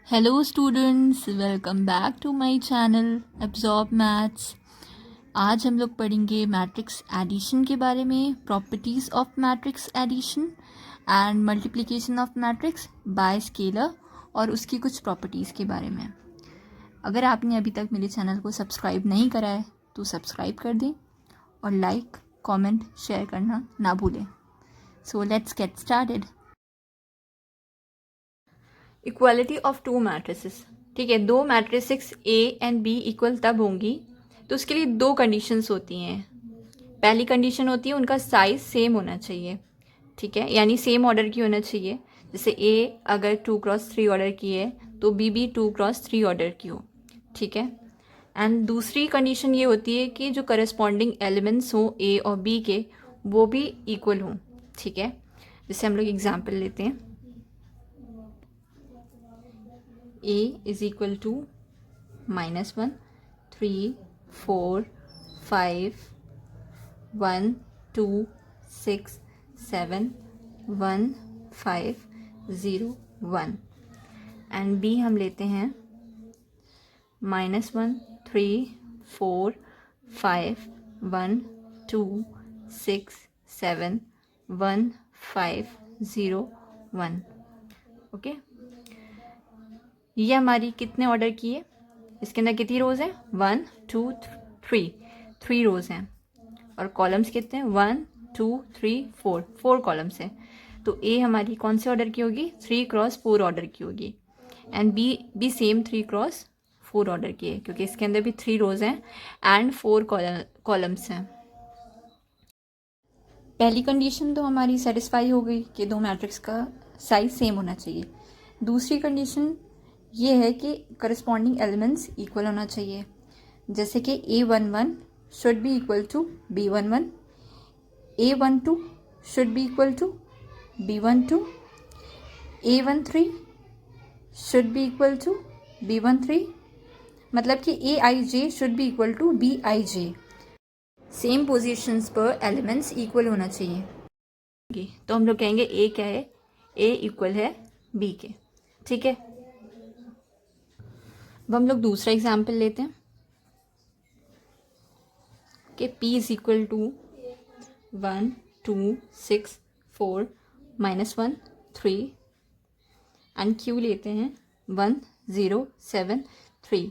Hello students, welcome back to my channel absorb maths. आज हम लोग पढ़ेंगे मैट्रिक्स एडिशन के बारे में, properties of matrix addition and multiplication of matrix by scalar और उसकी कुछ प्रॉपर्टीज़ के बारे में। अगर आपने अभी तक मेरे चैनल को सब्सक्राइब नहीं करा है तो सब्सक्राइब कर दें और लाइक, कमेंट, शेयर करना ना भूलें। So let's get started. Equality of two matrices. ठीक है, दो matrices A and B equal तब होंगी तो उसके लिए दो कंडीशंस होती हैं। पहली कंडीशन होती है उनका साइज सेम होना चाहिए, ठीक है, यानी सेम ऑर्डर की होना चाहिए। जैसे ए अगर 2x3 ऑर्डर की है तो बी भी 2x3 ऑर्डर की हो, ठीक है। एंड दूसरी कंडीशन ये होती है कि जो करस्पॉन्डिंग एलिमेंट्स हों ए और बी के वो भी इक्वल हों, ठीक है। जैसे हम लोग एग्जाम्पल लेते हैं, a is equal to -1, 3, 4, 5, 1, 2, 6, 7, 1, 5, 0, 1 and b हम लेते हैं -1, 3, 4, 5, 1, 2, 6, 7, 1, 5, 0, 1। ओके, ये हमारी कितने ऑर्डर की है, इसके अंदर कितनी रोज़ हैं, 1 2 3 रोज़ हैं और कॉलम्स कितने हैं, 1 2 3 4 कॉलम्स हैं। तो ए हमारी कौन से ऑर्डर की होगी, 3x4 ऑर्डर की होगी एंड बी भी सेम 3x4 ऑर्डर की है क्योंकि इसके अंदर भी 3 रोज़ हैं एंड 4 कॉलम्स हैं। पहली कंडीशन तो हमारी सेटिस्फाई हो गई कि दो मैट्रिक्स का साइज सेम होना चाहिए। दूसरी कंडीशन ये है कि करस्पॉन्डिंग एलिमेंट्स इक्वल होना चाहिए। जैसे कि A11 should be equal to B11, A12 should be equal to B12, A13 should be equal to B13, मतलब कि AIJ should be equal to BIJ। Same positions पर एलिमेंट्स इक्वल होना चाहिए। तो हम लोग कहेंगे A क्या है, A इक्वल है B के, ठीक है। अब हम लोग दूसरा एग्जाम्पल लेते हैं कि P is equal to 1 2 6 4 -1 3 and Q लेते हैं 1 0 7 3।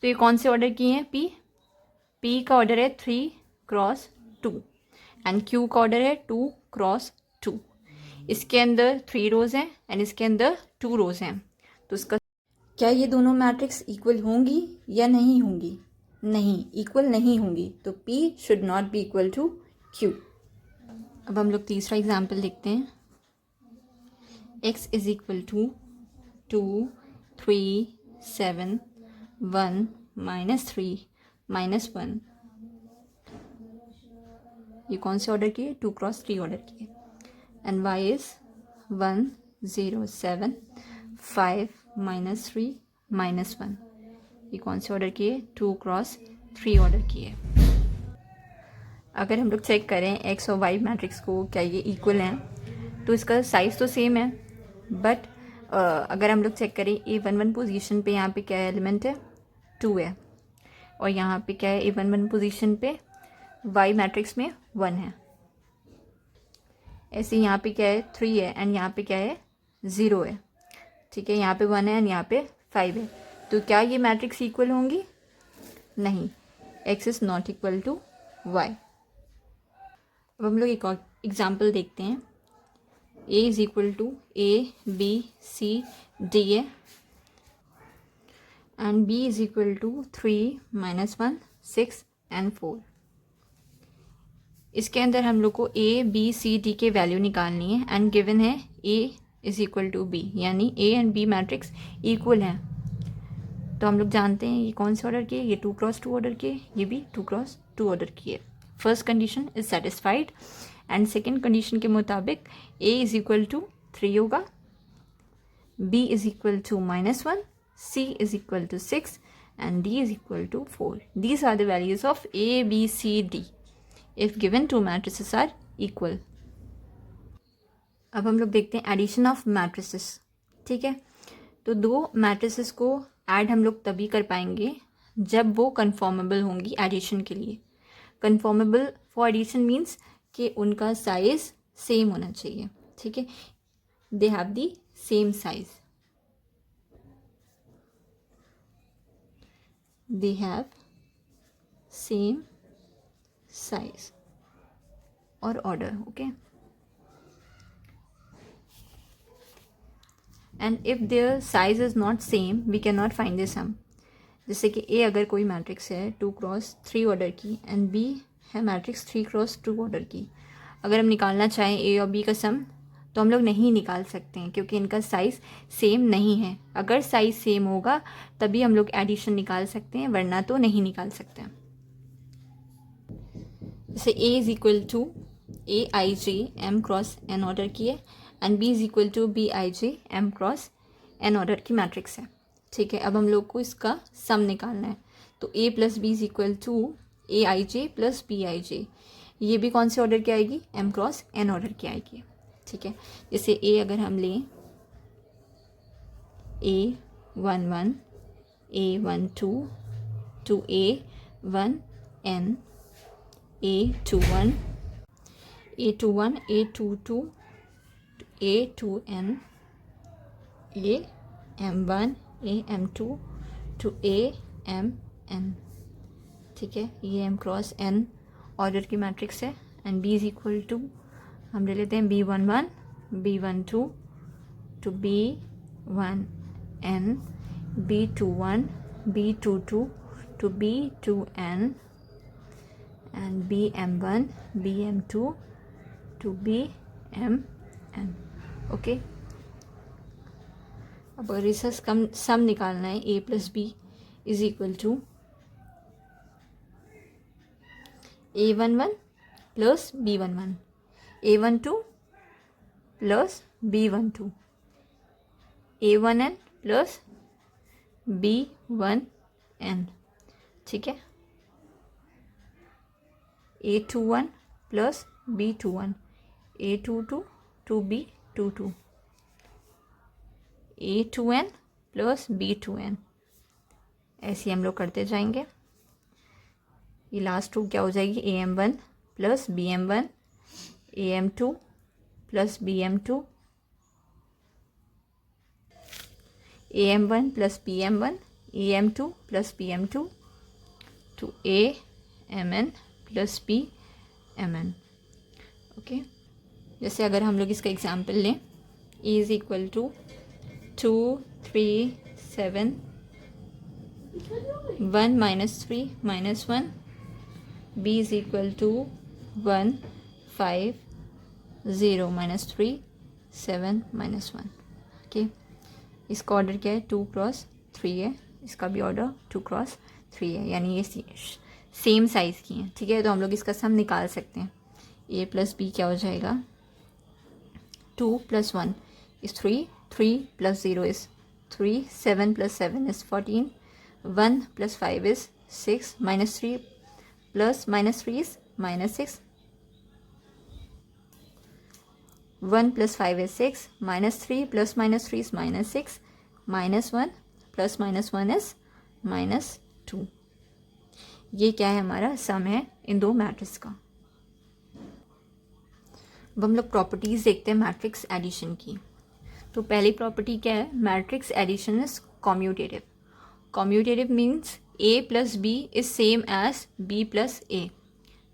तो ये कौन से ऑर्डर की हैं, P का ऑर्डर है 3x2 एंड Q का ऑर्डर है 2x2। इसके अंदर 3 रोज़ हैं एंड इसके अंदर 2 रोज़ हैं। तो इसका क्या ये दोनों मैट्रिक्स इक्वल होंगी या नहीं होंगी, नहीं, इक्वल नहीं होंगी। तो P should not be equal to Q। अब हम लोग तीसरा एग्जाम्पल देखते हैं, X इज इक्वल टू 2 3 7 1 -3 -1। ये कौन से ऑर्डर की है, 2x3 ऑर्डर की है एंड Y इज 1 0 7 5 -3 -1। ये कौन से ऑर्डर की है, 2x3 ऑर्डर की है। अगर हम लोग चेक करें एक्स और वाई मैट्रिक्स को, क्या ये इक्वल हैं, तो इसका साइज़ तो सेम है बट अगर हम लोग चेक करें A11 पोजीशन पे यहाँ पे क्या एलिमेंट है, 2 है और यहाँ पे क्या है, A11 पोजीशन पे वाई मैट्रिक्स में 1 है। ऐसे यहाँ पे क्या है, 3 है एंड यहाँ पे क्या है, 0 है, ठीक है। यहाँ पे 1 है एंड यहाँ पे 5 है। तो क्या ये मैट्रिक्स इक्वल होंगी, नहीं, x is not equal to y. अब हम लोग एक और एग्जाम्पल देखते हैं, A is equal to ABCD है and B is equal to 3 -1 6 and 4। इसके अंदर हम लोग को ABCD के वैल्यू निकालनी है एंड गिवन है A is equal to B, यानी A and B matrix equal हैं। तो हम लोग जानते हैं ये कौन से ऑर्डर की है, ये 2x2 ऑर्डर की है, ये भी 2x2 ऑर्डर की है। First condition is satisfied and second condition के मुताबिक A इज इक्वल टू 3 होगा, B is equal to -1, C is equal to 6 and D is equal to 4। These are the values of A B C D if given two matrices are equal. अब हम लोग देखते हैं addition of matrices, ठीक है। तो दो matrices को ऐड हम लोग तभी कर पाएंगे जब वो कन्फॉर्मेबल होंगी एडिशन के लिए। कन्फॉर्मेबल फॉर एडिशन मीन्स कि उनका साइज सेम होना चाहिए, ठीक है, they have the same size, they have same size or order, okay, and if their size is not same we cannot find the sum। जैसे कि A अगर कोई मैट्रिक्स है 2x3 ऑर्डर की एंड B है मैट्रिक्स 3x2 ऑर्डर की, अगर हम निकालना चाहें A और B का सम तो हम लोग नहीं निकाल सकते हैं क्योंकि इनका साइज़ सेम नहीं है। अगर साइज़ सेम होगा तभी हम लोग एडिशन निकाल सकते हैं, वरना तो नहीं निकाल सकते हैं। जैसे A is equal to AIJ M cross N order की है and B is equal to BIJ M cross N order की मैट्रिक्स है, ठीक है। अब हम लोग को इसका सम निकालना है, तो A plus B is equal to AIJ plus BIJ, ये भी कौन से ऑर्डर की आएगी, M क्रॉस N ऑर्डर की आएगी, ठीक है। जैसे A अगर हम लें A11 A12 to A1N A21 A21 A22 A2N AM1 AM2 to AMN, ठीक है। ये M क्रॉस N ऑर्डर की मैट्रिक्स है and B is equal to हम ले लेते हैं B11 B12 to B1N B21 B22 to B2N and BM1 BM2 to BMN, okay. अब अगर इसका सम निकालना है A plus B is equal to A11 plus B11 A12 plus B12 A1N plus B1N, ठीक है। A21 plus B21 A22 to B22 A2N plus B2N, ऐसे हम लोग करते जाएंगे। ये लास्ट टू क्या हो जाएगी, AM1 plus BM1 AM2 plus BM2 AM1 plus PM1 AM2 plus PM2 to AMN plus BMN, okay. जैसे अगर हम लोग इसका एग्जाम्पल लें, E is equal to 2 3 7 1 minus 3 minus 1 B is equal to 1 5 0 minus 3 7 minus 1, okay. इसका order क्या है, 2 cross 3 है, इसका भी ऑर्डर 2 क्रॉस 3 है, यानी ये सेम साइज़ की हैं, ठीक है। तो हम लोग इसका सम निकाल सकते हैं। A प्लस बी क्या हो जाएगा, 2 plus 1 is 3 3 plus 0 is 3 7 plus 7 is 14 1 plus 5 is 6 minus 3 plus minus 3 is minus 6 1 plus 5 is 6 minus 3 plus minus 3 is minus 6 minus 1 plus minus 1 is minus 2। ये क्या है, हमारा सम है इन दो मैट्रिक्स का। अब हम लोग प्रॉपर्टीज़ देखते हैं मैट्रिक्स एडिशन की। तो पहली प्रॉपर्टी क्या है, matrix addition is commutative. Commutative means A plus B is same as B plus A,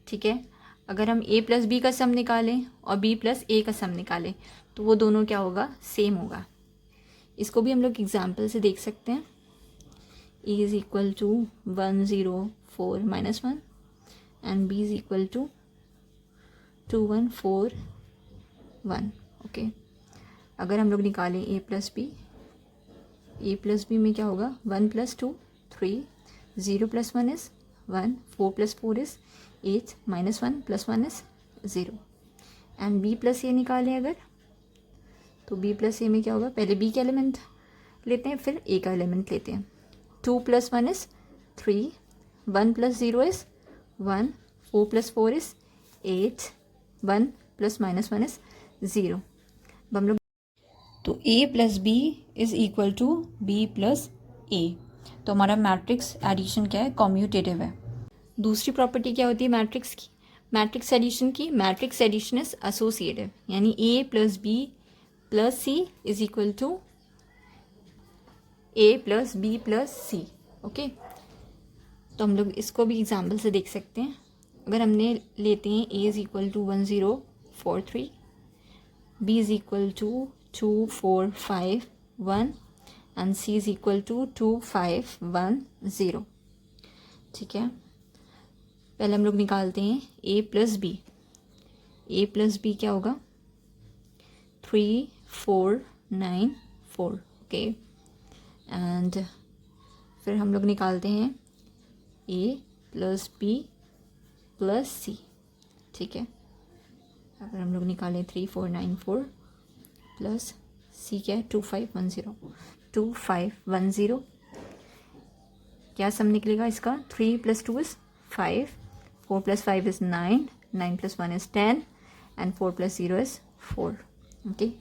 ठीक है। अगर हम A प्लस बी का सम निकालें और B प्लस ए का सम निकालें तो वो दोनों क्या होगा, सेम होगा। इसको भी हम लोग एग्जाम्पल से देख सकते हैं। E is equal to 1 0 4 minus 1 and B is equal to 2 1 4 1, okay. अगर हम लोग निकालें A प्लस बी में क्या होगा, 1 plus 2 3 0 plus 1 is 1 4 plus 4 is 8 minus 1 plus 1 is 0 and B plus A निकालें अगर, तो B प्लस ए में क्या होगा, पहले B का एलिमेंट लेते हैं फिर A का एलिमेंट लेते हैं। 2 plus 1 is 3 1 plus 0 is 1 4 plus 4 is 8 1 plus minus 1 is 0। अब हम लोग, तो A plus B is equal to B plus A. तो हमारा मैट्रिक्स एडिशन क्या है, कॉम्यूटेटिव है। दूसरी प्रॉपर्टी क्या होती है मैट्रिक्स की, मैट्रिक्स एडिशन की, मैट्रिक्स एडिशन इज एसोसिएटिव, यानी A plus B plus C is equal to A plus B plus C. Okay, तो हम लोग इसको भी एग्जाम्पल से देख सकते हैं। अगर हमने लेते हैं A is equal to 1043, B is equal to 2451 and C is equal to 2510। ठीक है, पहले हम लोग निकालते हैं A plus B. A plus B क्या होगा, 3494। ओके, एंड फिर हम लोग निकालते हैं ए प्लस बी प्लस सी। ठीक है, अगर हम लोग निकालें 3494 प्लस सी क्या है 2510, क्या सम निकलेगा इसका, 3 + 2 is 5, 4 + 5 is 9, 9 + 1 is 10 and 4 + 0 is 4। Okay,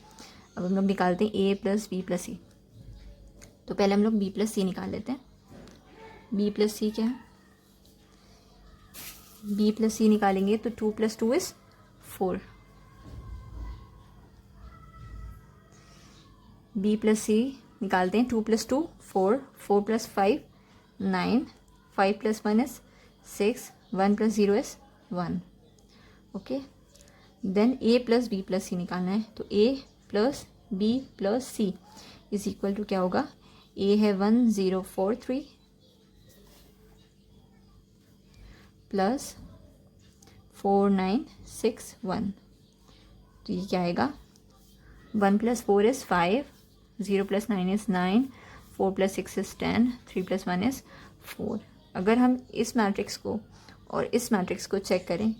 अब हम लोग निकालते हैं ए प्लस बी प्लस सी। तो पहले हम लोग बी प्लस सी निकाल लेते हैं। बी प्लस सी क्या है, बी प्लस सी निकालेंगे तो 2 + 2 इज़ 4। बी प्लस सी निकालते हैं, 2 + 2 4, 4 + 5 9, 5 + 1 is 6, 1 + 0 is 1। Okay, then A plus B plus C निकालना है। तो A plus B plus C is equal to क्या होगा, ए है 1043 प्लस 4961। तो ये क्या आएगा, 1 + 4 इज़ 5, 0 + 9 इज़ 9, 4 + 6 इज़ 10, 3 + 1 इज़ 4। अगर हम इस मैट्रिक्स को और इस मैट्रिक्स को चेक करें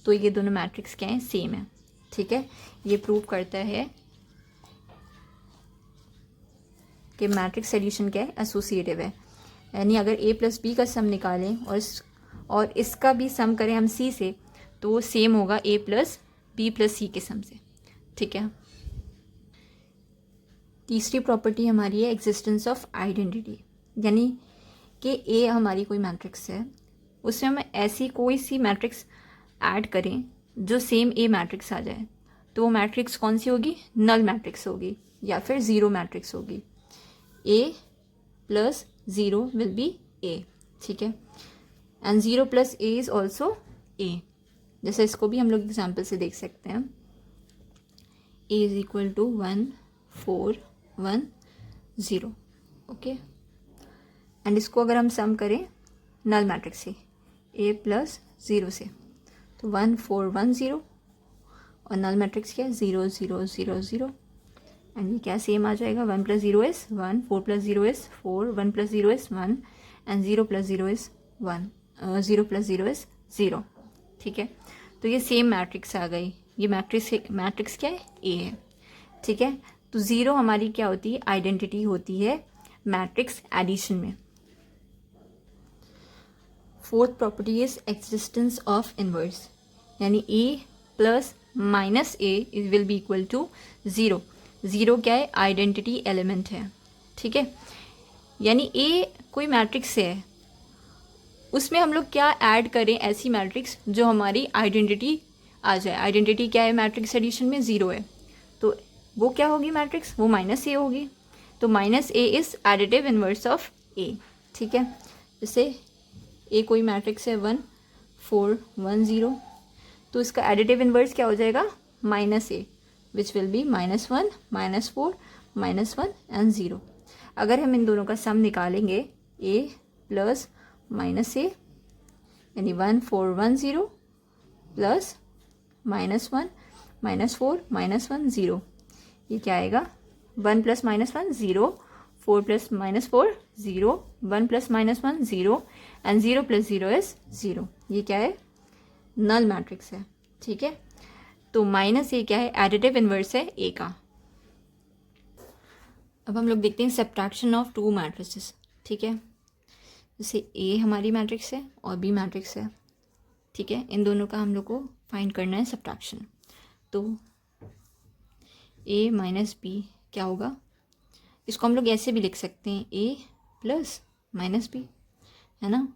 तो ये दोनों मैट्रिक्स क्या हैं, सेम है। ठीक है, ये प्रूव करता है कि मैट्रिक्स एडिशन क्या है, एसोसिएटिव है। यानी अगर ए प्लस बी का सम निकालें और इसका भी सम करें हम सी से, तो वो सेम होगा ए प्लस बी प्लस सी के सम से। ठीक है, तीसरी प्रॉपर्टी हमारी है एग्जिस्टेंस ऑफ आइडेंटिटी, यानी कि ए हमारी कोई मैट्रिक्स है, उसमें हम ऐसी कोई सी मैट्रिक्स ऐड करें जो सेम ए मैट्रिक्स आ जाए, तो वो मैट्रिक्स कौन सी होगी, नल मैट्रिक्स होगी या फिर ज़ीरो मैट्रिक्स होगी। ए प्लस ज़ीरो विल बी ए। ठीक है, and zero plus A is also a. जैसे इसको भी हम लोग एग्जाम्पल से देख सकते हैं, A is equal to 1410। Okay, and इसको अगर हम सम करें नल मैट्रिक्स से, ए प्लस ज़ीरो से, तो 1410, और नल मैट्रिक्स क्या है, 0 0 0 0। एंड ये क्या सेम आ जाएगा, 1 + 0 is 1, 4 + 0 is 4, 1 + 0 is 1 and 0 + 0 is 1, 0 + 0 is 0। ठीक है, तो ये सेम मैट्रिक्स आ गई। ये मैट्रिक्स क्या है, ए है। ठीक है, तो ज़ीरो हमारी क्या होती है, आइडेंटिटी होती है मैट्रिक्स एडिशन में। Fourth property is existence of inverse, यानी A plus minus A will be equal to zero. Zero क्या है, आइडेंटिटी एलिमेंट है। ठीक है, यानी ए कोई मैट्रिक्स है, उसमें हम लोग क्या ऐड करें, ऐसी मैट्रिक्स जो हमारी आइडेंटिटी आ जाए। आइडेंटिटी क्या है मैट्रिक्स एडिशन में, ज़ीरो है, तो वो क्या होगी मैट्रिक्स, वो माइनस ए होगी। तो minus A is additive inverse of A. ठीक है, जैसे ए कोई मैट्रिक्स है 1 4 1 0, तो इसका एडिटिव इनवर्स क्या हो जाएगा, minus A, which will be -1 -4 -1 and 0। अगर हम इन दोनों का सम निकालेंगे, ए प्लस माइनस ए, यानी 1 4 1 0 प्लस -1 -4 -1 0, ये क्या आएगा, 1 + -1 0, 4 + -4 0, 1 + -1 0 एंड 0 + 0 इज़ 0। ये क्या है, नल मैट्रिक्स है। ठीक है, तो माइनस ए क्या है, एडिटिव इनवर्स है ए का। अब हम लोग देखते हैं सब्ट्रैक्शन ऑफ टू मैट्रिसेस। ठीक है, जैसे ए हमारी मैट्रिक्स है और बी मैट्रिक्स है। ठीक है, इन दोनों का हम लोग को फाइंड करना है सब्ट्रैक्शन। तो ए माइनस बी क्या होगा, इसको हम लोग ऐसे भी लिख सकते हैं ए प्लस माइनस बी, है ना।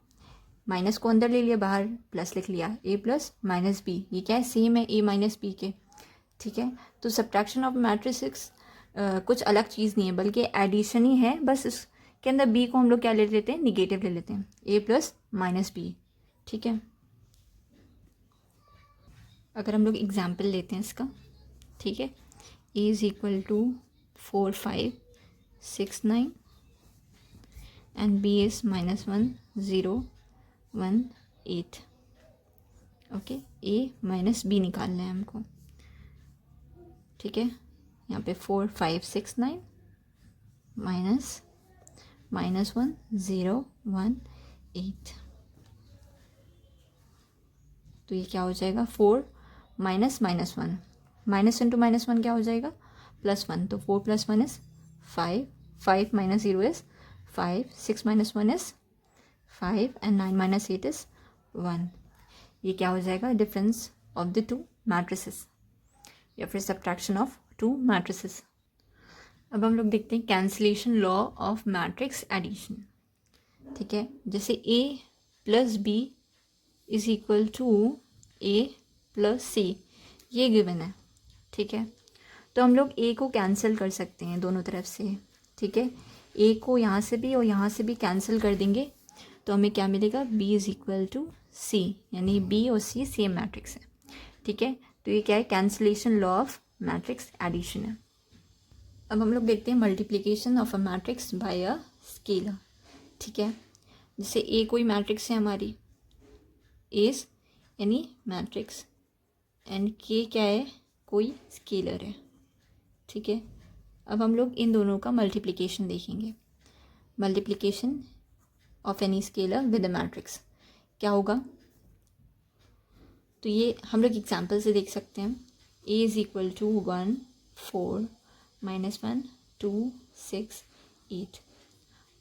माइनस को अंदर ले लिया, बाहर प्लस लिख लिया, ए प्लस माइनस बी, ये क्या है, सेम है ए माइनस बी के, ठीक है। तो सब्ट्रैक्शन ऑफ मैट्रिसेस कुछ अलग चीज़ नहीं है बल्कि एडिशन ही है, बस इसके अंदर बी को हम लोग क्या ले लेते हैं, निगेटिव ले लेते हैं, ए प्लस माइनस बी, ठीक है। अगर हम लोग एग्जाम्पल लेते हैं इसका, ठीक है, ए इज़ इक्वल टू 4 5 6 9 एंड B is -1 0 1 8, okay. A minus B निकालना है हमको, ठीक है। यहाँ पे 4 5 6 9 -1 0 1 8, तो ये क्या हो जाएगा, 4 माइनस -1, माइनस इंटू -1 क्या हो जाएगा, +1, तो 4 + 1 is 5, 5 - 0 is 5, 6 - 1 is 5 and 9 - 8 is 1। ये क्या हो जाएगा, difference of the two matrices या फिर सब्ट्रैक्शन ऑफ टू मैट्रिसेस। अब हम लोग देखते हैं cancellation law of matrix addition, ठीक है। जैसे A plus B is equal to A plus C, ये गिवन है, ठीक है। तो हम लोग ए को कैंसिल कर सकते हैं दोनों तरफ से, ठीक है। ए को यहाँ से भी और यहाँ से भी कैंसिल कर देंगे तो हमें क्या मिलेगा, बी इज़ इक्वल टू सी, यानी बी और सी सेम मैट्रिक्स है, ठीक है। तो ये क्या है, cancellation law of matrix addition है। अब हम लोग देखते हैं multiplication of a matrix by a scalar, ठीक है। जैसे ए कोई मैट्रिक्स है हमारी, एज यानी मैट्रिक्स, एंड के क्या है, कोई स्केलर है, ठीक है। अब हम लोग इन दोनों का मल्टीप्लिकेशन देखेंगे, multiplication of any scalar with a matrix क्या होगा। तो ये हम लोग एग्जाम्पल से देख सकते हैं, A is equal to 1 4 -1 2 6 8,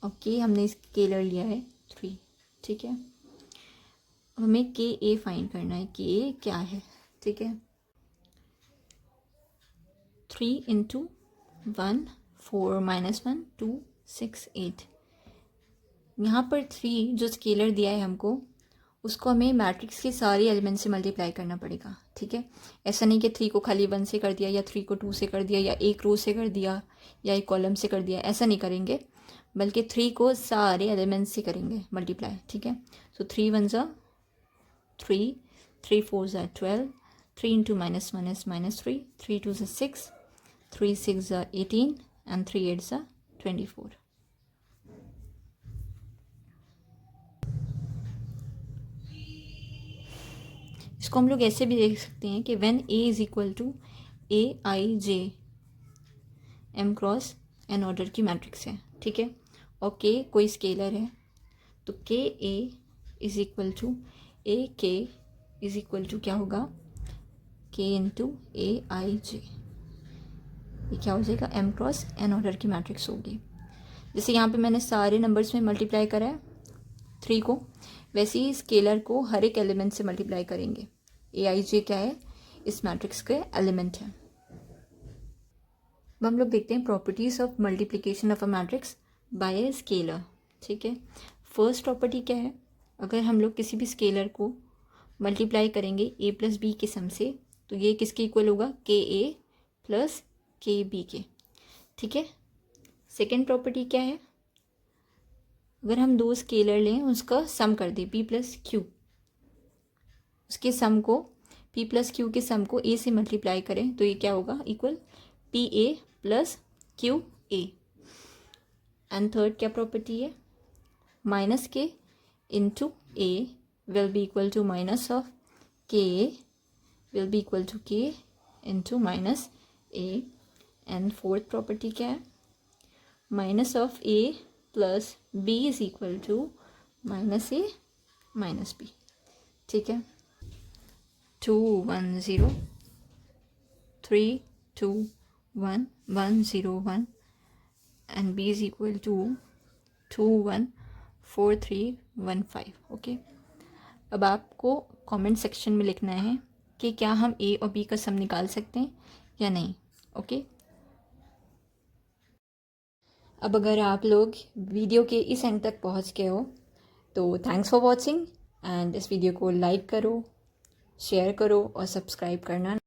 okay. हमने स्केलर लिया है 3, ठीक है। हमें के ए फाइंड करना है, के ए क्या है, ठीक है। 3 × 1 4 -1 2 6 8, यहाँ पर 3 जो स्केलर दिया है हमको, उसको हमें मैट्रिक्स के सारे एलिमेंट से मल्टीप्लाई करना पड़ेगा, ठीक है। ऐसा नहीं कि 3 को खाली 1 से कर दिया या 3 को 2 से कर दिया या एक रो से कर दिया या एक कॉलम से कर दिया, ऐसा नहीं करेंगे, बल्कि 3 को सारे एलिमेंट से करेंगे मल्टीप्लाई, ठीक है। सो 3 1 ज़ा 3, 3 4 ज़ा 12, 3 × -1 इज़ -3, 3 2 ज़ा 6, 3 6 ज़ा 18 एंड 3 8 ज़ा 24। इसको हम लोग ऐसे भी देख सकते हैं कि when A is equal to AIJ M cross N order की मैट्रिक्स है, ठीक है, और के कोई स्केलर है, तो K A is equal to AK is equal to क्या होगा, K × AIJ, ये क्या हो जाएगा, M क्रॉस N ऑर्डर की मैट्रिक्स होगी। जैसे यहाँ पे मैंने सारे नंबर्स में मल्टीप्लाई करा है 3 को, वैसे ही स्केलर को हर एक एलिमेंट से मल्टीप्लाई करेंगे। AIJ क्या है, इस मैट्रिक्स के एलिमेंट है। अब हम लोग देखते हैं properties of multiplication of a matrix bye a scalar, ठीक है। फर्स्ट प्रॉपर्टी क्या है, अगर हम लोग किसी भी स्केलर को मल्टीप्लाई करेंगे a + b के सम से, तो ये किसके इक्वल होगा, KA + KB के, ठीक है। सेकेंड प्रॉपर्टी क्या है, अगर हम दो स्केलर लें उसका सम कर दें p + q, उसके सम को p + q के सम को a से मल्टीप्लाई करें तो ये क्या होगा, equal PA + QA। And third क्या प्रॉपर्टी है, -k × A will be equal to minus of KA will be equal to K × -A। And fourth property क्या है, -(a + b is equal to -a - b, ठीक है। 2 1 0 3 2 1 1 0 1 and b is equal to 2 1 4 3 1 5, okay. अब आपको comment section में लिखना है कि क्या हम a और b का सम निकाल सकते हैं या नहीं, ओके। अब अगर आप लोग वीडियो के इस एंड तक पहुंच गए हो तो थैंक्स फॉर वॉचिंग, एंड इस वीडियो को लाइक करो, शेयर करो और सब्सक्राइब करना